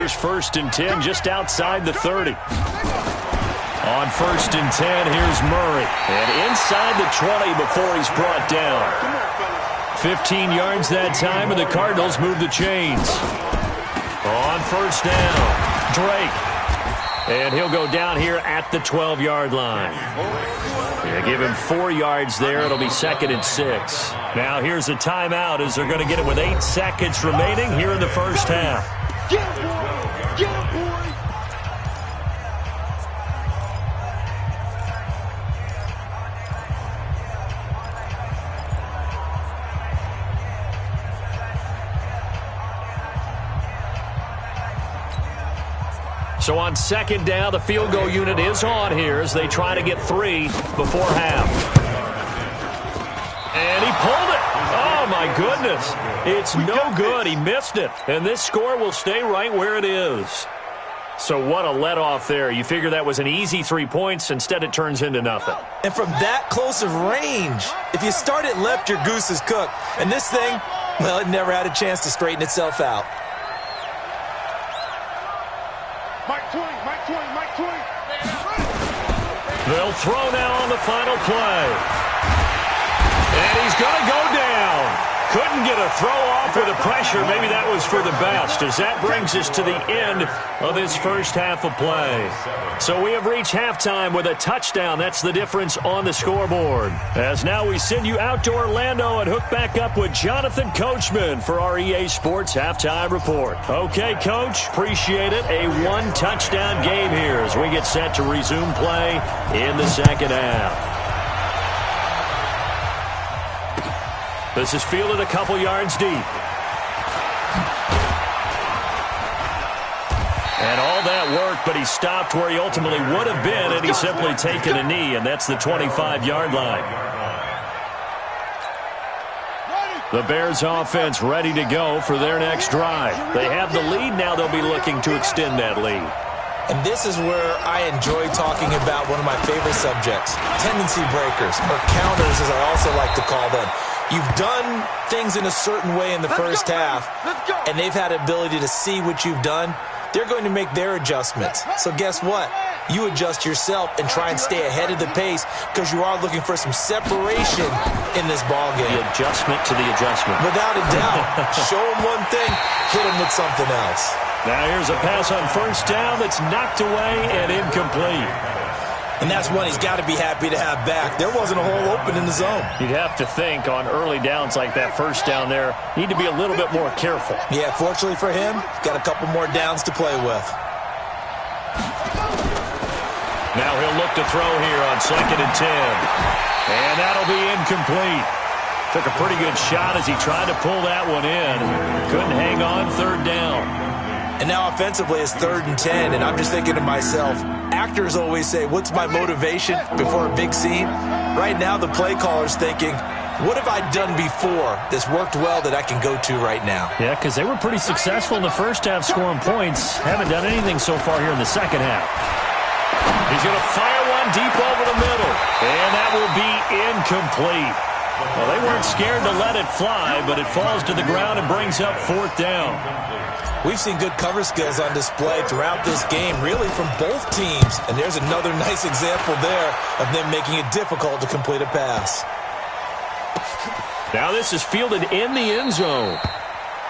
Here's 1st and 10 just outside the 30. On 1st and 10, here's Murray. And inside the 20 before he's brought down. 15 yards that time, and the Cardinals move the chains. On 1st down, Drake. And he'll go down here at the 12-yard line. Yeah, give him 4 yards there. It'll be 2nd and 6. Now here's a timeout as they're going to get it with 8 seconds remaining here in the first half. Get him, boy! Get him, boy! So on 2nd down, the field goal unit is on here as they try to get 3 before half. And he pulled it. Oh, my goodness. It's no good. He missed it. And this score will stay right where it is. So what a let-off there. You figure that was an easy 3 points. Instead, it turns into nothing. And from that close of range, if you start it left, your goose is cooked. And this thing, well, it never had a chance to straighten itself out. They'll throw now on the final play. And he's going to go down. Couldn't get a throw off with the pressure. Maybe that was for the best, as that brings us to the end of this first half of play. So we have reached halftime with a touchdown. That's the difference on the scoreboard. As now we send you out to Orlando and hook back up with Jonathan Coachman for our EA Sports Halftime Report. Okay, Coach, appreciate it. A 1-touchdown game here as we get set to resume play in the second half. This is fielded a couple yards deep. And all that work, but he stopped where he ultimately would have been, and he's simply taken a knee, and that's the 25-yard line. The Bears offense ready to go for their next drive. They have the lead. Now they'll be looking to extend that lead. And this is where I enjoy talking about one of my favorite subjects, tendency breakers, or counters as I also like to call them. You've done things in a certain way in the first half, and they've had ability to see what you've done. They're going to make their adjustments. So guess what? You adjust yourself and try and stay ahead of the pace because you are looking for some separation in this ball game. The adjustment to the adjustment. Without a doubt. Show them one thing, hit them with something else. Now here's a pass on 1st down that's knocked away and incomplete. And that's one he's got to be happy to have back. There wasn't a hole open in the zone. You'd have to think on early downs like that 1st down there, need to be a little bit more careful. Yeah, fortunately for him, got a couple more downs to play with. Now he'll look to throw here on 2nd and 10. And that'll be incomplete. Took a pretty good shot as he tried to pull that one in. Couldn't hang on 3rd down. And now offensively it's 3rd and 10, and I'm just thinking to myself, actors always say, what's my motivation before a big scene? Right now the play caller's thinking, what have I done before that's worked well that I can go to right now? Yeah, because they were pretty successful in the first half scoring points. Haven't done anything so far here in the second half. He's going to fire one deep over the middle, and that will be incomplete. Well, they weren't scared to let it fly, but it falls to the ground and brings up 4th down. We've seen good cover skills on display throughout this game, really from both teams. And there's another nice example there of them making it difficult to complete a pass. Now this is fielded in the end zone.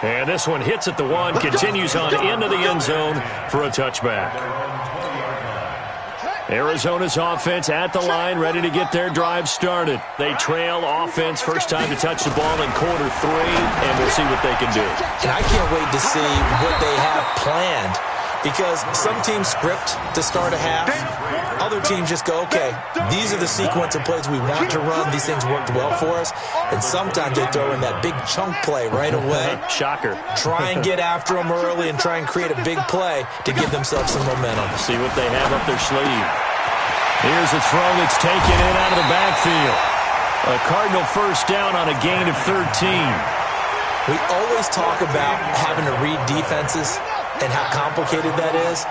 And this one hits at the 1, continues on into the end zone for a touchback. Arizona's offense at the line, ready to get their drive started. They trail offense, first time to touch the ball in quarter 3, and we'll see what they can do. And I can't wait to see what they have planned, because some teams script to start a half. Other teams just go, okay, these are the sequence of plays we want to run. These things worked well for us. And sometimes they throw in that big chunk play right away. Shocker. Try and get after them early and try and create a big play to give themselves some momentum. See what they have up their sleeve. Here's a throw that's taken in out of the backfield. A Cardinal 1st down on a gain of 13. We always talk about having to read defenses and how complicated that is.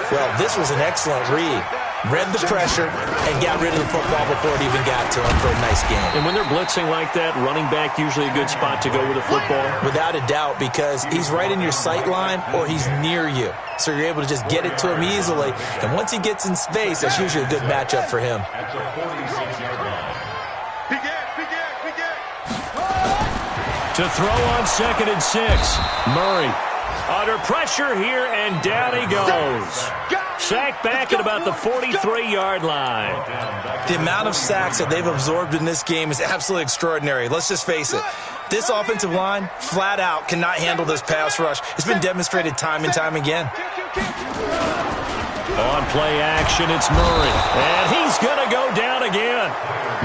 Well, this was an excellent read. read the pressure, and got rid of the football before it even got to him for a nice game. And when they're blitzing like that, running back usually a good spot to go with a football? Without a doubt, because he's right in your sight line or he's near you. So you're able to just get it to him easily. And once he gets in space, that's usually a good matchup for him. To throw on 2nd and 6. Murray under pressure here, and down he goes. Sacked back at about the 43-yard line. The amount of sacks that they've absorbed in this game is absolutely extraordinary. Let's just face it. This offensive line, flat out, cannot handle this pass rush. It's been demonstrated time and time again. On play action, it's Murray. And he's going to go down again.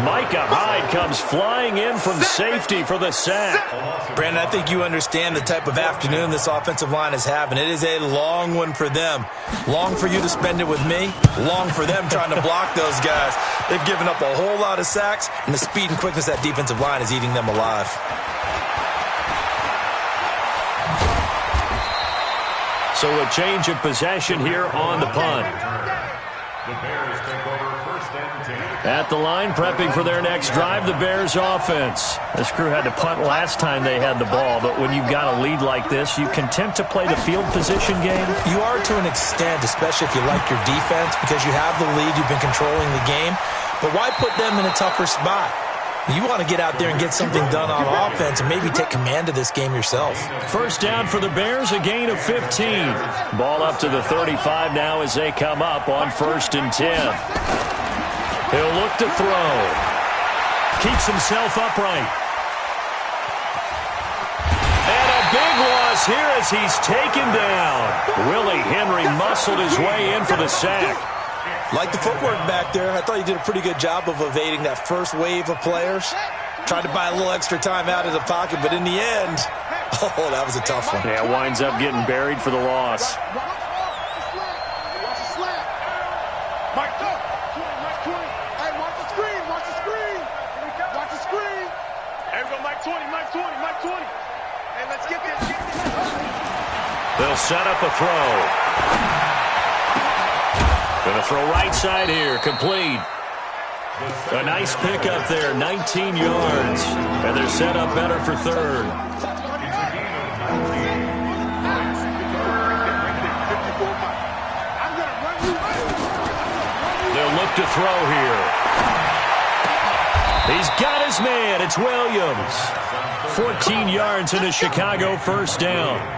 Micah Hyde comes flying in from safety for the sack. Brandon, I think you understand the type of afternoon this offensive line is having. It is a long one for them. Long for you to spend it with me. Long for them trying to block those guys. They've given up a whole lot of sacks, and the speed and quickness of that defensive line is eating them alive. So a change of possession here on the punt. At the line, prepping for their next drive, the Bears offense. This crew had to punt last time they had the ball, but when you've got a lead like this, you content to play the field position game? You are to an extent, especially if you like your defense, because you have the lead, you've been controlling the game. But why put them in a tougher spot? You want to get out there and get something done on offense and maybe take command of this game yourself. First down for the Bears, a gain of 15. Ball up to the 35 now as they come up on 1st and 10. He'll look to throw. Keeps himself upright. And a big loss here as he's taken down. Willie Henry muscled his way in for the sack. Like the footwork back there, I thought he did a pretty good job of evading that first wave of players. Tried to buy a little extra time out of the pocket, but in the end, oh, that was a tough one. Yeah, winds up getting buried for the loss. They'll set up a throw. Going to throw right side here, complete. A nice pickup there, 19 yards. And they're set up better for 3rd. They'll look to throw here. He's got his man. It's Williams. 14 yards in a Chicago first down.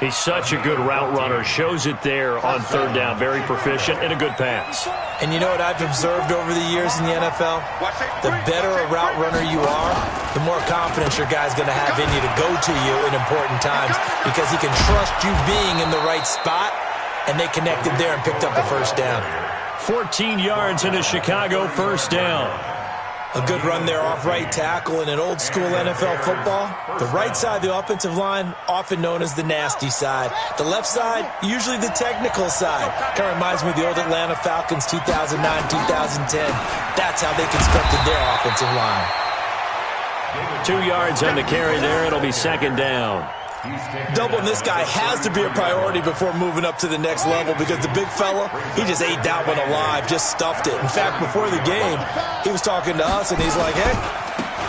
He's such a good route runner. Shows it there on 3rd down. Very proficient and a good pass. And you know what I've observed over the years in the NFL? The better a route runner you are, the more confidence your guy's going to have in you to go to you in important times because he can trust you being in the right spot, and they connected there and picked up a first down. 14 yards in a Chicago first down. A good run there off right tackle in an old-school NFL football. The right side of the offensive line, often known as the nasty side. The left side, usually the technical side. Kind of reminds me of the old Atlanta Falcons 2009, 2010. That's how they constructed their offensive line. 2 yards on the carry there. It'll be 2nd down. Doubling this guy has to be a priority before moving up to the next level because the big fella, he just ate that one alive, just stuffed it. In fact, before the game, he was talking to us, and he's like, hey,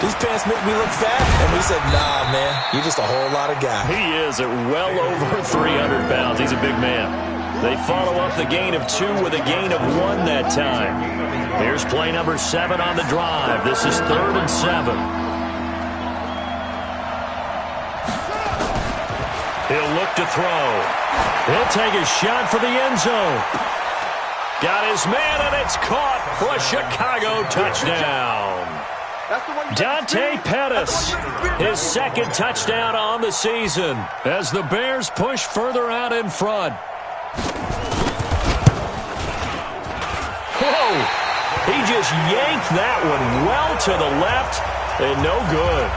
these pants make me look fat. And we said, nah, man, you're just a whole lot of guy. He is at well over 300 pounds. He's a big man. They follow up the gain of 2 with a gain of 1 that time. Here's play number 7 on the drive. This is 3rd and 7. He'll look to throw. He'll take a shot for the end zone. Got his man, and it's caught for a Chicago touchdown. Dante Pettis, his 2nd touchdown on the season as the Bears push further out in front. Whoa! He just yanked that one well to the left, and no good.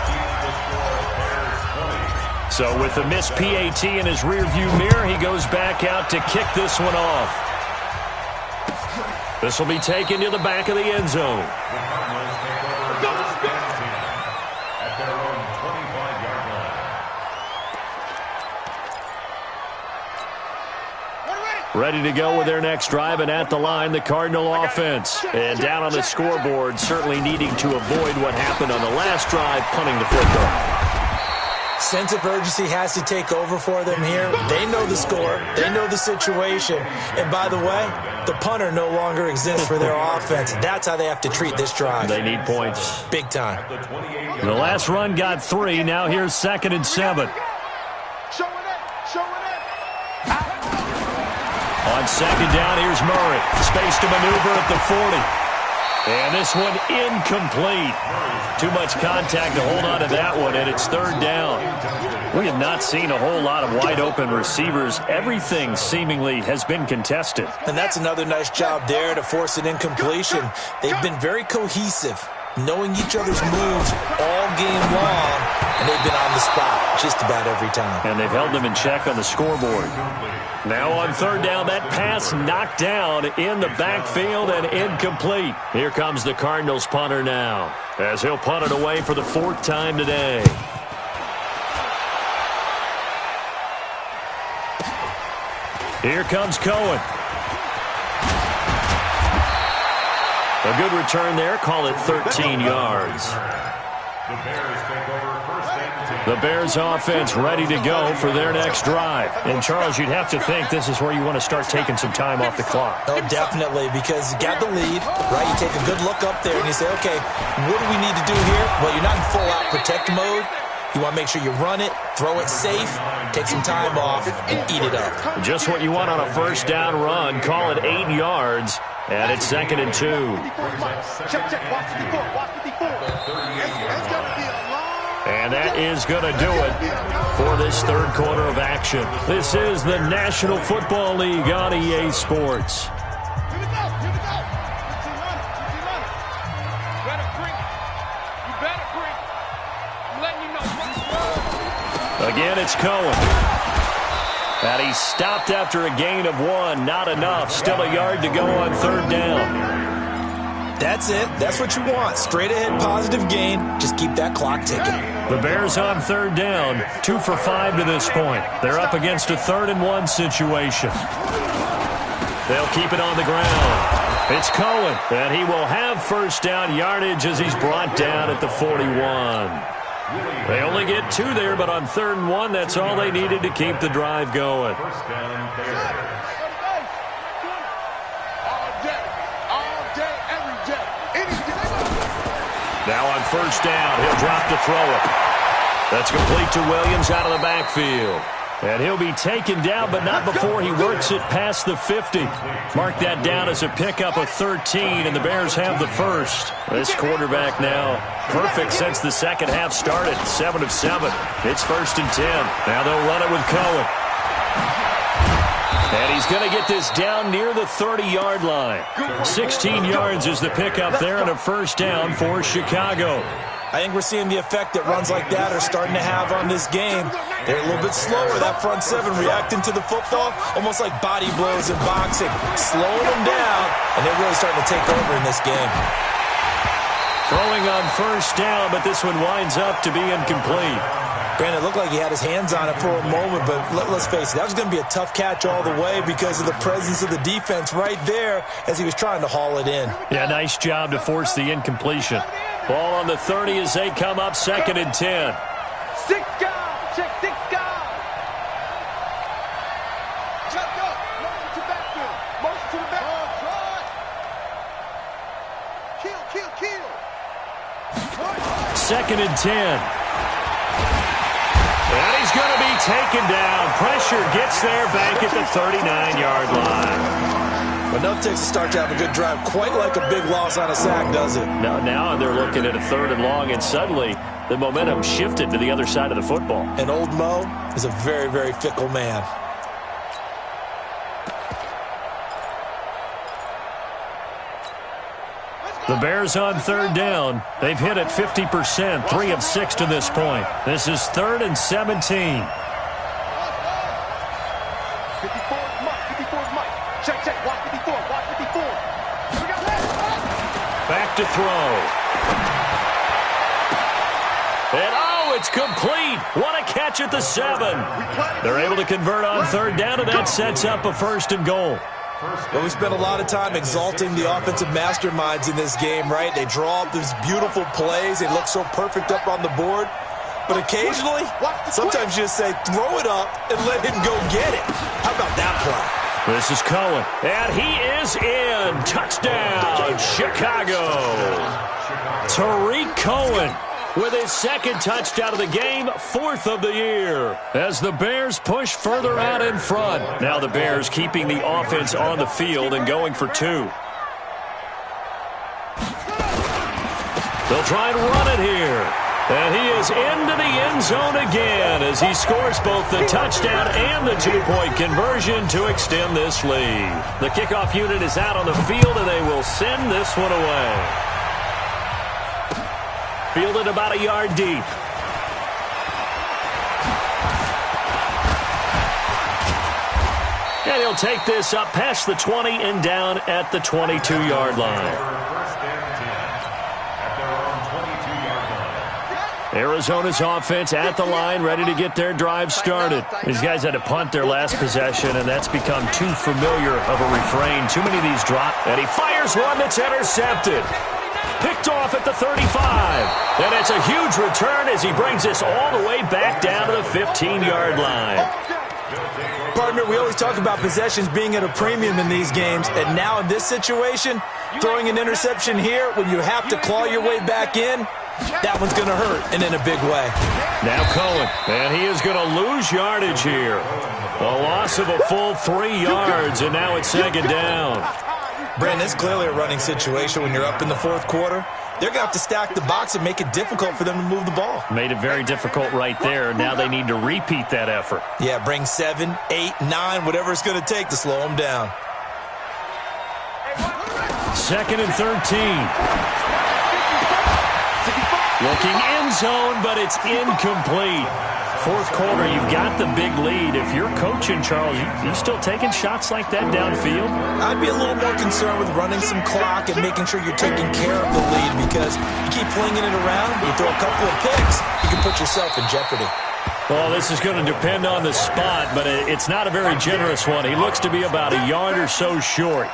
So with the missed PAT in his rearview mirror, he goes back out to kick this one off. This will be taken to the back of the end zone. Ready to go with their next drive, and at the line, the Cardinal offense. And down on the scoreboard, certainly needing to avoid what happened on the last drive, punting the football. Sense of urgency has to take over for them here. They know the score. They know the situation. And by the way, the punter no longer exists for their offense. That's how they have to treat this drive. They need points. Big time. The last run got 3. Now here's 2nd and 7. On 2nd down, here's Murray. Space to maneuver at the 40. And this one incomplete. Too much contact to hold on to that one, and it's 3rd down. We have not seen a whole lot of wide-open receivers. Everything seemingly has been contested. And that's another nice job there to force an incompletion. They've been very cohesive, knowing each other's moves all game long, and they've been on the spot just about every time. And they've held them in check on the scoreboard. Now on 3rd down, that pass knocked down in the backfield and incomplete. Here comes the Cardinals punter now, as he'll punt it away for the 4th time today. Here comes Cohen. A good return there. Call it 13 yards. The Bears offense ready to go for their next drive. And, Charles, you'd have to think this is where you want to start taking some time off the clock. Oh, definitely, because you got the lead, right? You take a good look up there and you say, okay, what do we need to do here? Well, you're not in full-out protect mode. You want to make sure you run it, throw it safe, take some time off, and eat it up. Just what you want on a 1st down run. Call it 8 yards, and it's 2nd and 2. And that is going to do it for this 3rd quarter of action. This is the National Football League on EA Sports. Again, it's Cohen. And he stopped after a gain of 1. Not enough. Still a yard to go on 3rd down. That's it. That's what you want. Straight ahead positive gain. Just keep that clock ticking. The Bears on 3rd down. 2 for 5 to this point. They're up against a 3rd and 1 situation. They'll keep it on the ground. It's Cohen, and he will have 1st down yardage as he's brought down at the 41. They only get 2 there, but on 3rd and 1, that's all they needed to keep the drive going. Now on 1st down, he'll drop to throw it. That's complete to Williams out of the backfield. And he'll be taken down, but not before he works it past the 50. Mark that down as a pickup of 13, and the Bears have the 1st. This quarterback now perfect since the 2nd half started. 7 of 7. It's 1st and 10. Now they'll run it with Cohen. And he's going to get this down near the 30-yard line. 16 yards is the pickup there, and a 1st down for Chicago. I think we're seeing the effect that runs like that are starting to have on this game. They're a little bit slower, that front 7, reacting to the football, almost like body blows in boxing. Slowing them down, and they're really starting to take over in this game. Throwing on 1st down, but this one winds up to be incomplete. Granted, it looked like he had his hands on it for a moment, but let's face it, that was going to be a tough catch all the way because of the presence of the defense right there as he was trying to haul it in. Yeah, nice job to force the incompletion. Ball on the 30 as they come up 2nd and 10. 6 guys, check 6 guys. Check up, motion to backfield, motion to the backfield. Kill. 2nd and 10. And he's going to be taken down. Pressure gets there back at the 39-yard line. Enough takes to start to have a good drive. Quite like a big loss on a sack, does it? Now they're looking at a 3rd and long, and suddenly the momentum shifted to the other side of the football. And old Mo is a very, very fickle man. The Bears on 3rd down. They've hit it 50%, 3 of 6 to this point. This is 3rd and 17. 54 is Mike. Check. Watch 54. Back to throw. And throw. It's complete. What a catch at the 7. They're able to convert on third down, and that sets up a 1st and goal. Well, we spent a lot of time exalting the offensive masterminds in this game, right? They draw up these beautiful plays. They look so perfect up on the board. But occasionally, sometimes you just say, throw it up and let him go get it. How about that play? This is Cohen, and he is in. Touchdown, Chicago. Tariq Cohen with his 2nd touchdown of the game, 4th of the year, as the Bears push further out in front. Now the Bears keeping the offense on the field and going for 2. They'll try and run it here. And he is into the end zone again as he scores both the touchdown and the 2-point conversion to extend this lead. The kickoff unit is out on the field, and they will send this one away. Fielded about a yard deep. And he'll take this up past the 20 and down at the 22-yard line. Arizona's offense at the line, ready to get their drive started. These guys had to punt their last possession, and that's become too familiar of a refrain. Too many of these drop, and he fires one that's intercepted. Picked off at the 35. And it's a huge return as he brings this all the way back down to the 15-yard line. Partner, we always talk about possessions being at a premium in these games, and now in this situation, throwing an interception here when you have to claw your way back in, that one's going to hurt, and in a big way. Now Cohen, and he is going to lose yardage here. A loss of a full 3 yards, and now it's 2nd down. Brandon, it's clearly a running situation when you're up in the 4th quarter. They're going to have to stack the box and make it difficult for them to move the ball. Made it very difficult right there. Now they need to repeat that effort. Yeah, bring 7, 8, 9, whatever it's going to take to slow them down. 2nd and 13. Looking end zone, but it's incomplete. 4th quarter, you've got the big lead. If you're coaching, Charles, you still taking shots like that downfield? I'd be a little more concerned with running some clock and making sure you're taking care of the lead, because you keep flinging it around, you throw a couple of picks, you can put yourself in jeopardy. Well, this is going to depend on the spot, but it's not a very generous one. He looks to be about a yard or so short.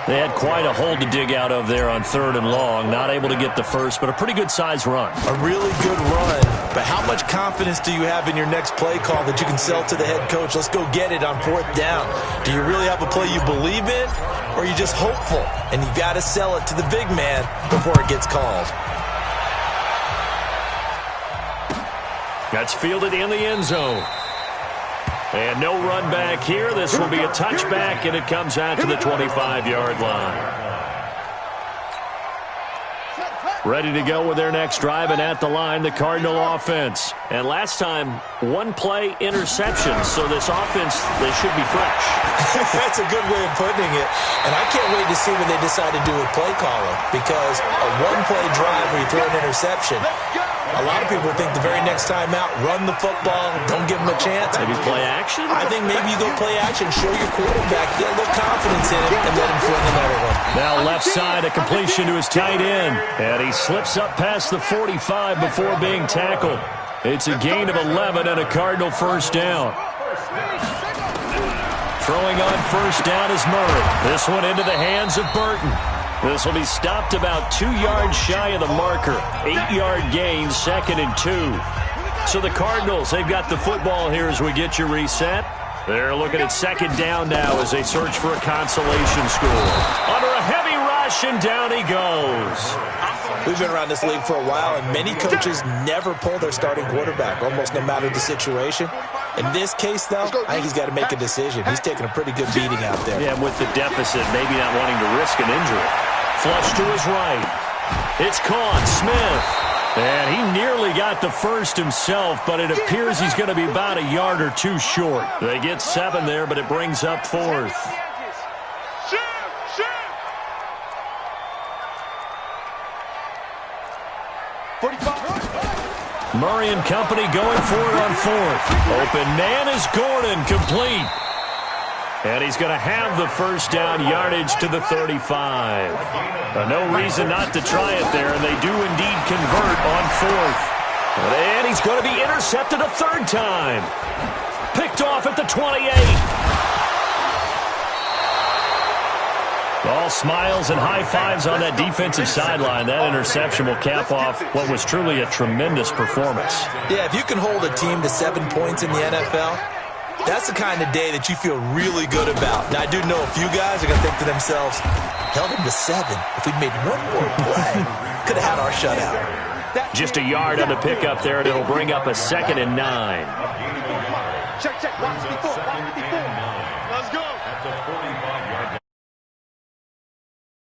They had quite a hole to dig out of there on 3rd and long. Not able to get the first, but a pretty good-sized run. A really good run, but how much confidence do you have in your next play call that you can sell to the head coach? Let's go get it on 4th down. Do you really have a play you believe in, or are you just hopeful? And you got to sell it to the big man before it gets called. That's fielded in the end zone. And no run back here. This will be a touchback, and it comes out to the 25-yard line. Ready to go with their next drive, and at the line, the Cardinal offense. And last time, 1-play interception, so this offense, they should be fresh. That's a good way of putting it. And I can't wait to see what they decide to do with play calling, because a 1-play drive where you throw an interception, a lot of people think the very next time out, run the football, don't give them a chance. Maybe play action? I think maybe you go play action, show your quarterback, get a little confidence in him, and let him fling another one. Now left side, a completion to his tight end. And he slips up past the 45 before being tackled. It's a gain of 11 and a Cardinal 1st down. Throwing on 1st down is Murray. This one into the hands of Burton. This will be stopped about 2 yards shy of the marker. 8-yard gain, 2nd and 2. So the Cardinals, they've got the football here as we get you reset. They're looking at 2nd down now as they search for a consolation score. Under a heavy rush, and down he goes. We've been around this league for a while, and many coaches never pull their starting quarterback, almost no matter the situation. In this case, though, I think he's got to make a decision. He's taking a pretty good beating out there. Yeah, with the deficit, maybe not wanting to risk an injury. Flush to his right. It's caught. Smith. And he nearly got the first himself, but it appears he's going to be about a yard or 2 short. They get 7 there, but it brings up 4th. Murray and company going for it on 4th. Open man is Gordon, complete. And he's going to have the 1st down, yardage to the 35. No reason not to try it there, and they do indeed convert on 4th. And he's going to be intercepted a third time. Picked off at the 28. All smiles and high fives on that defensive sideline. That interception will cap off what was truly a tremendous performance. Yeah, if you can hold a team to 7 points in the NFL, that's the kind of day that you feel really good about. Now, I do know a few guys are going to think to themselves, held them to 7. If we'd made one more play, could have had our shutout. Just a yard on the pickup there, and it'll bring up a 2nd and 9. Check, watch before.